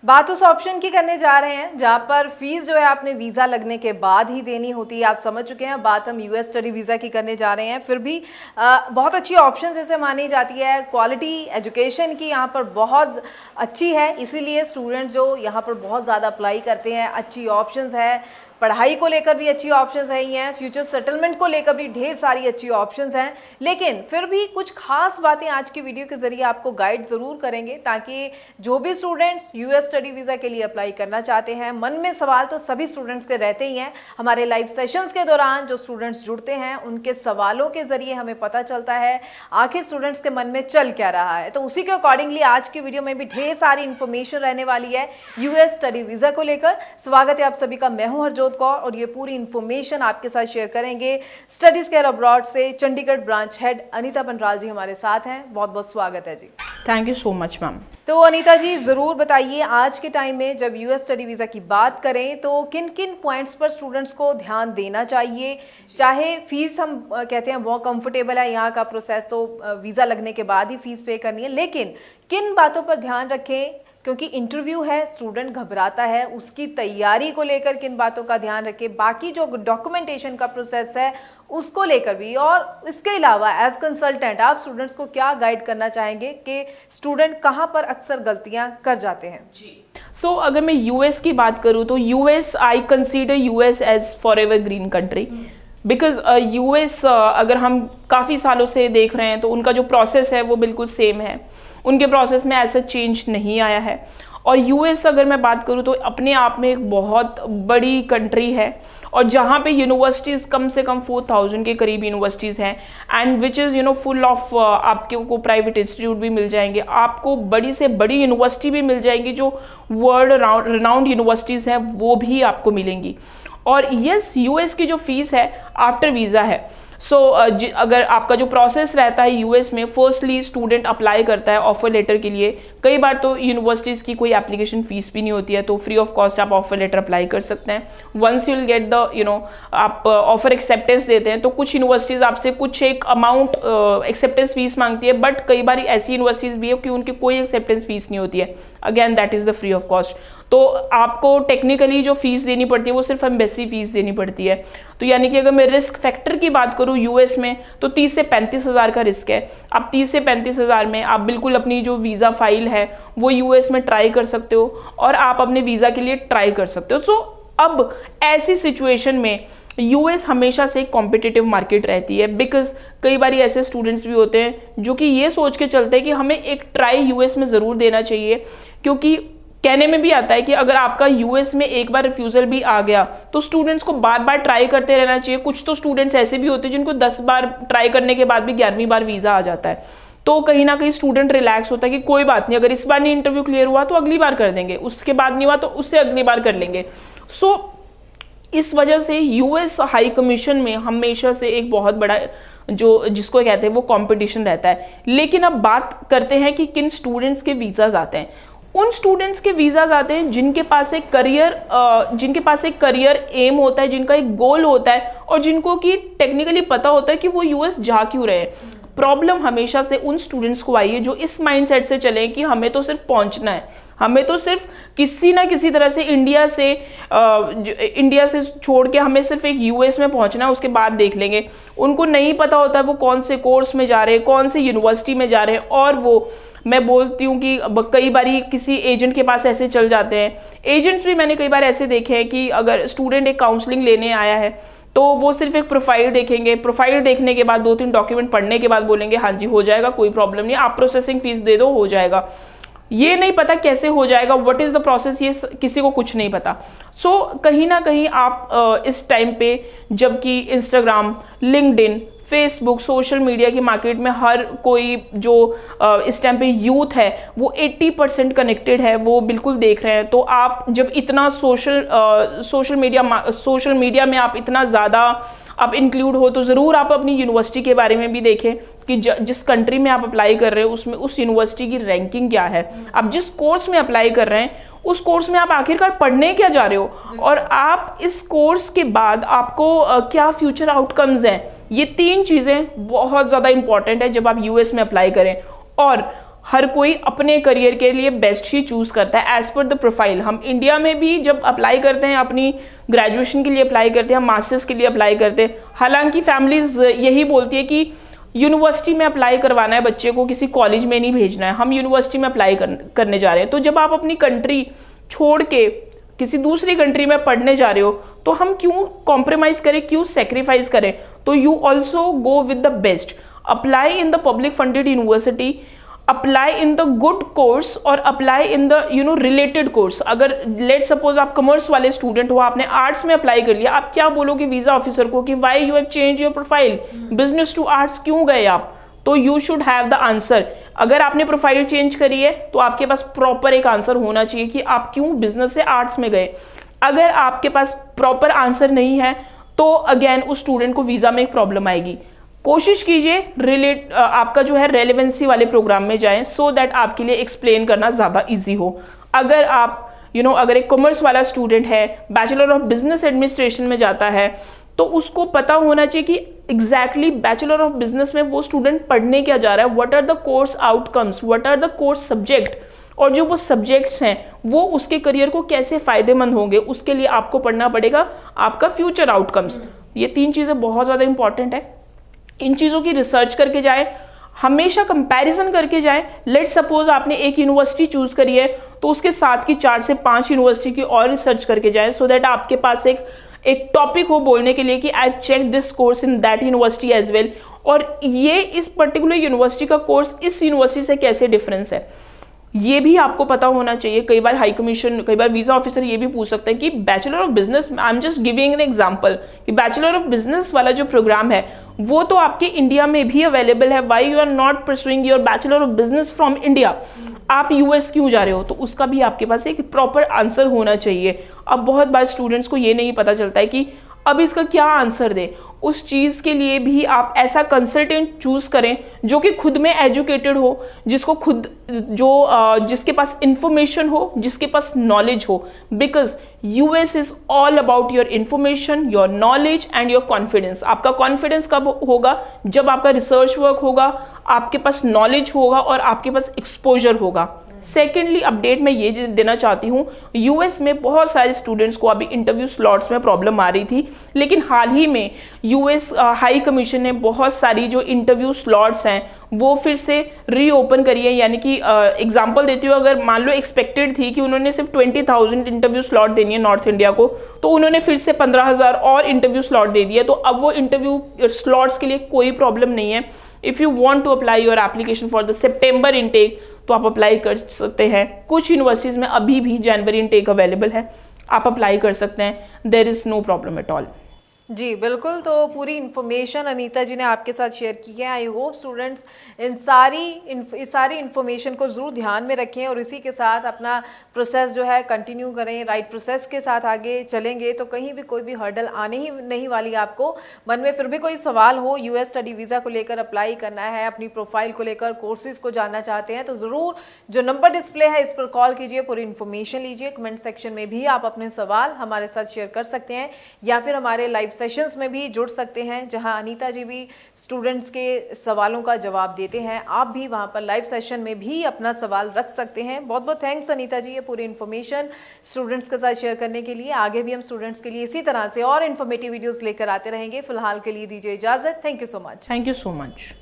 बात उस ऑप्शन की करने जा रहे हैं जहां पर फीस जो है आपने वीज़ा लगने के बाद ही देनी होती है। आप समझ चुके हैं, बात हम यूएस स्टडी वीज़ा की करने जा रहे हैं। फिर भी बहुत अच्छी ऑप्शन इसे मानी जाती है। क्वालिटी एजुकेशन की यहाँ पर बहुत अच्छी है, इसीलिए स्टूडेंट जो यहाँ पर बहुत ज़्यादा अप्लाई करते हैं। अच्छी ऑप्शंस है, पढ़ाई को लेकर भी अच्छी ऑप्शंस है ही हैं, फ्यूचर सेटलमेंट को लेकर भी ढेर सारी अच्छी ऑप्शंस हैं। लेकिन फिर भी कुछ खास बातें आज की वीडियो के जरिए आपको गाइड ज़रूर करेंगे, ताकि जो भी स्टूडेंट्स यूएस स्टडी वीज़ा के लिए अप्लाई करना चाहते हैं, मन में सवाल तो सभी स्टूडेंट्स के रहते ही हैं। हमारे लाइव सेशंस के दौरान जो स्टूडेंट्स जुड़ते हैं, उनके सवालों के जरिए हमें पता चलता है आखिर स्टूडेंट्स के मन में चल क्या रहा है। तो उसी के अकॉर्डिंगली आज की वीडियो में भी ढेर सारी इंफॉर्मेशन रहने वाली है यूएस स्टडी वीज़ा को लेकर। स्वागत है आप सभी का, मैं हूं हरजोत कौर और ये पूरी इंफॉर्मेशन आपके साथ शेयर करेंगे स्टडीज केयर अब्रॉड से चंडीगढ़ ब्रांच हेड अनीता बनराल जी हमारे साथ हैं। बहुत बहुत स्वागत है जी। Thank you so much ma'am. तो अनीता जी ज़रूर बताइए, आज के टाइम में जब यूएस स्टडी वीज़ा की बात करें तो किन किन पॉइंट्स पर स्टूडेंट्स को ध्यान देना चाहिए। चाहे फीस हम कहते हैं बहुत कंफर्टेबल है, यहाँ का प्रोसेस तो वीज़ा लगने के बाद ही फीस पे करनी है, लेकिन किन बातों पर ध्यान रखें, क्योंकि इंटरव्यू है, स्टूडेंट घबराता है, उसकी तैयारी को लेकर किन बातों का ध्यान रखें, बाकी जो डॉक्यूमेंटेशन का प्रोसेस है उसको लेकर भी, और इसके अलावा एज कंसल्टेंट आप स्टूडेंट्स को क्या गाइड करना चाहेंगे कि स्टूडेंट कहाँ पर अक्सर गलतियाँ कर जाते हैं। जी अगर मैं यूएस की बात करूँ तो US I consider US as for evergreen country, because US अगर हम काफ़ी सालों से देख रहे हैं तो उनका जो प्रोसेस है वो बिल्कुल सेम है, उनके प्रोसेस में ऐसा चेंज नहीं आया है। और यूएस अगर मैं बात करूँ तो अपने आप में एक बहुत बड़ी कंट्री है, और जहाँ पे यूनिवर्सिटीज़ कम से कम 4000 के करीब यूनिवर्सिटीज़ हैं, and which is full of आपके को प्राइवेट इंस्टीट्यूट भी मिल जाएंगे, आपको बड़ी से बड़ी यूनिवर्सिटी भी मिल जाएंगी, जो वर्ल्ड रिनाउंड यूनिवर्सिटीज़ हैं वो भी आपको मिलेंगी। और यस, यूएस की जो फीस है आफ्टर वीज़ा है। अगर आपका जो प्रोसेस रहता है यूएस में, फर्स्टली स्टूडेंट अप्लाई करता है ऑफर लेटर के लिए। कई बार तो यूनिवर्सिटीज़ की कोई एप्लीकेशन फीस भी नहीं होती है, तो फ्री ऑफ कॉस्ट आप ऑफर लेटर अप्लाई कर सकते हैं। Once you will get the आप ऑफर एक्सेप्टेंस देते हैं तो कुछ यूनिवर्सिटीज़ आपसे कुछ एक अमाउंट एक्सेप्टेंस फीस मांगती है, बट कई बार ऐसी यूनिवर्सिटीज़ भी है कि उनकी कोई एक्सेप्टेंस फीस नहीं होती है। Again that is the free of cost. तो आपको टेक्निकली जो फीस देनी पड़ती है वो सिर्फ एम्बेसी फीस देनी पड़ती है। तो यानी कि अगर मैं रिस्क फैक्टर की बात करूँ यूएस में तो 30 से 35 हज़ार का रिस्क है। अब 30 से 35 हज़ार में आप बिल्कुल अपनी जो वीज़ा फाइल है वो यूएस में ट्राई कर सकते हो, और आप अपने वीज़ा के लिए ट्राई कर सकते हो। अब ऐसी सिचुएशन में यूएस हमेशा से एक कॉम्पिटिटिव मार्केट रहती है, बिकॉज कई बार ऐसे स्टूडेंट्स भी होते हैं जो कि ये सोच के चलते हैं कि हमें एक ट्राई यूएस में ज़रूर देना चाहिए, क्योंकि कहने में भी आता है कि अगर आपका यूएस में एक बार रिफ्यूज़ल भी आ गया तो स्टूडेंट्स को बार बार ट्राई करते रहना चाहिए। कुछ तो स्टूडेंट्स ऐसे भी होते हैं जिनको 10 बार ट्राई करने के बाद भी 11वीं बार वीज़ा आ जाता है। तो कहीं ना कहीं स्टूडेंट रिलैक्स होता है कि कोई बात नहीं, अगर इस बार नहीं इंटरव्यू क्लियर हुआ तो अगली बार कर देंगे, उसके बाद नहीं हुआ तो उससे अगली बार कर लेंगे। इस वजह से यूएस हाई कमीशन में हमेशा से एक बहुत बड़ा जिसको कहते हैं वो कंपटीशन रहता है। लेकिन अब बात करते हैं कि किन स्टूडेंट्स के वीज़ाज आते हैं। उन स्टूडेंट्स के वीज़ाज आते हैं जिनके पास एक करियर एम होता है, जिनका एक गोल होता है, और जिनको कि टेक्निकली पता होता है कि वो यूएस जा क्यों रहे हैं। प्रॉब्लम हमेशा से उन स्टूडेंट्स को आई है जो इस माइंडसेट से चले कि हमें तो सिर्फ पहुंचना है, हमें तो सिर्फ किसी ना किसी तरह से इंडिया से छोड़ के हमें सिर्फ एक यूएस में पहुंचना है, उसके बाद देख लेंगे। उनको नहीं पता होता है वो कौन से कोर्स में जा रहे हैं, कौन सी यूनिवर्सिटी में जा रहे हैं, और वो मैं बोलती हूँ कि कई बारी किसी एजेंट के पास ऐसे चल जाते हैं। एजेंट्स भी मैंने कई बार ऐसे देखे हैं कि अगर स्टूडेंट एक काउंसलिंग लेने आया है तो वो सिर्फ एक प्रोफाइल देखेंगे, प्रोफाइल देखने के बाद 2-3 डॉक्यूमेंट पढ़ने के बाद बोलेंगे हाँ जी हो जाएगा, कोई प्रॉब्लम नहीं, आप प्रोसेसिंग फीस दे दो, हो जाएगा। ये नहीं पता कैसे हो जाएगा, व्हाट इज़ द प्रोसेस, ये किसी को कुछ नहीं पता। कहीं ना कहीं आप इस टाइम पे, जबकि Instagram, LinkedIn, Facebook, social media की मार्केट में हर कोई जो इस टाइम पे यूथ है वो 80% कनेक्टेड है, वो बिल्कुल देख रहे हैं। तो आप जब इतना सोशल मीडिया में आप इतना ज़्यादा आप इंक्लूड हो, तो ज़रूर आप अपनी यूनिवर्सिटी के बारे में भी देखें कि जिस कंट्री में आप अप्लाई कर रहे हो उसमें उस यूनिवर्सिटी की रैंकिंग क्या है। आप जिस कोर्स में अप्लाई कर रहे हैं उस कोर्स में आप आखिरकार पढ़ने क्या जा रहे हो, और आप इस कोर्स के बाद आपको क्या फ्यूचर आउटकम्स हैं। ये 3 चीज़ें बहुत ज़्यादा इंपॉर्टेंट है जब आप यूएस में अप्लाई करें। और हर कोई अपने करियर के लिए बेस्ट ही चूज करता है एज पर द प्रोफाइल। हम इंडिया में भी जब अप्लाई करते हैं, अपनी ग्रेजुएशन के लिए अप्लाई करते हैं, मास्टर्स के लिए अप्लाई करते हैं, हालांकि फैमिलीज यही बोलती है कि यूनिवर्सिटी में अप्लाई करवाना है बच्चे को, किसी कॉलेज में नहीं भेजना है, हम यूनिवर्सिटी में अप्लाई करने जा रहे हैं। तो जब आप अपनी कंट्री छोड़ के किसी दूसरी कंट्री में पढ़ने जा रहे हो तो हम क्यों कॉम्प्रोमाइज करें, क्यों सेक्रीफाइस करें? तो you also go with the best, apply in the public funded university, apply in the good course और apply in the related course. अगर लेट सपोज आप कॉमर्स वाले स्टूडेंट हो, आपने आर्ट्स में अप्लाई कर लिया, आप क्या बोलोगे वीजा ऑफिसर को कि why you have change your profile, business to arts क्यों गए आप? तो you should have the answer. अगर आपने प्रोफाइल चेंज करी है तो आपके पास प्रॉपर एक आंसर होना चाहिए कि आप क्यों बिजनेस से आर्ट्स में गए। अगर आपके पास प्रॉपर आंसर नहीं है तो अगेन उस स्टूडेंट को वीजा में एक प्रॉब्लम आएगी। कोशिश कीजिए आपका जो है रेलेवेंसी वाले प्रोग्राम में जाएं, सो दैट आपके लिए एक्सप्लेन करना ज़्यादा इजी हो। अगर आप अगर एक कॉमर्स वाला स्टूडेंट है, बैचलर ऑफ बिजनेस एडमिनिस्ट्रेशन में जाता है, तो उसको पता होना चाहिए कि एग्जैक्टली बैचलर ऑफ बिजनेस में वो स्टूडेंट पढ़ने क्या जा रहा है, what are the course outcomes, what are the course subject, और जो वो सब्जेक्ट्स हैं वो उसके करियर को कैसे फायदेमंद होंगे, उसके लिए आपको पढ़ना पड़ेगा आपका फ्यूचर आउटकम्स। ये 3 चीज़ें बहुत ज़्यादा इंपॉर्टेंट है। इन चीज़ों की रिसर्च करके जाए, हमेशा कंपैरिजन करके जाए। लेट सपोज आपने एक यूनिवर्सिटी चूज करी है तो उसके साथ की 4 से 5 यूनिवर्सिटी की और रिसर्च करके जाए, सो दैट आपके पास एक टॉपिक हो बोलने के लिए कि I check this course in that university as well, और ये इस पर्टिकुलर यूनिवर्सिटी का कोर्स इस यूनिवर्सिटी से कैसे डिफरेंस है, ये भी आपको पता होना चाहिए। कई बार हाई कमीशन, कई बार वीजा ऑफिसर ये भी पूछ सकते हैं कि bachelor of business, I am just giving an example, कि बैचलर ऑफ बिजनेस वाला जो प्रोग्राम है वो तो आपके इंडिया में भी अवेलेबल है, why you are not pursuing your bachelor of business from India, आप यूएस क्यों जा रहे हो? तो उसका भी आपके पास एक प्रॉपर आंसर होना चाहिए। अब बहुत बार स्टूडेंट्स को ये नहीं पता चलता है कि अब इसका क्या आंसर दे। उस चीज़ के लिए भी आप ऐसा कंसल्टेंट चूज करें जो कि खुद में एजुकेटेड हो, जिसको खुद जिसके पास इंफॉर्मेशन हो, जिसके पास नॉलेज हो, because US is all about your information, your knowledge and your confidence. आपका कॉन्फिडेंस कब होगा? जब आपका रिसर्च वर्क होगा, आपके पास नॉलेज होगा और आपके पास एक्सपोजर होगा। सेकेंडली अपडेट मैं ये देना चाहती हूँ, यूएस में बहुत सारे स्टूडेंट्स को अभी इंटरव्यू स्लॉट्स में प्रॉब्लम आ रही थी, लेकिन हाल ही में यूएस हाई कमीशन ने बहुत सारी जो इंटरव्यू स्लॉट्स हैं वो फिर से रीओपन करी है। यानी कि एग्जांपल देती हूँ, अगर मान लो एक्सपेक्टेड थी कि उन्होंने सिर्फ 20,000 इंटरव्यू स्लॉट देनी है नॉर्थ इंडिया को, तो उन्होंने फिर से 15,000 और इंटरव्यू स्लॉट दे दिया। तो अब वो इंटरव्यू स्लॉट्स के लिए कोई प्रॉब्लम नहीं है। If you want to apply your application for the September intake तो आप अप्लाई कर सकते हैं। कुछ यूनिवर्सिटीज़ में अभी भी जनवरी इनटेक अवेलेबल है, आप अप्लाई कर सकते हैं, there is no problem at all. जी बिल्कुल, तो पूरी इन्फॉर्मेशन अनीता जी ने आपके साथ शेयर की है। आई होप स्टूडेंट्स इस सारी इन्फॉर्मेशन को ज़रूर ध्यान में रखें और इसी के साथ अपना प्रोसेस जो है कंटिन्यू करें। राइट प्रोसेस के साथ आगे चलेंगे तो कहीं भी कोई भी हर्डल आने ही नहीं वाली। आपको मन में फिर भी कोई सवाल हो, यूएस स्टडी वीज़ा को लेकर अप्लाई करना है, अपनी प्रोफाइल को लेकर, कोर्सेज को जानना चाहते हैं, तो ज़रूर जो नंबर डिस्प्ले है इस पर कॉल कीजिए, पूरी इन्फॉर्मेशन लीजिए। कमेंट सेक्शन में भी आप अपने सवाल हमारे साथ शेयर कर सकते हैं या फिर हमारे लाइव सेशंस में भी जुड़ सकते हैं, जहां अनीता जी भी स्टूडेंट्स के सवालों का जवाब देते हैं। आप भी वहां पर लाइव सेशन में भी अपना सवाल रख सकते हैं। बहुत बहुत थैंक्स अनीता जी, ये पूरी इन्फॉर्मेशन स्टूडेंट्स के साथ शेयर करने के लिए। आगे भी हम स्टूडेंट्स के लिए इसी तरह से और इन्फॉर्मेटिव वीडियोस लेकर आते रहेंगे। फिलहाल के लिए दीजिए इजाजत। Thank you so much. Thank you so much.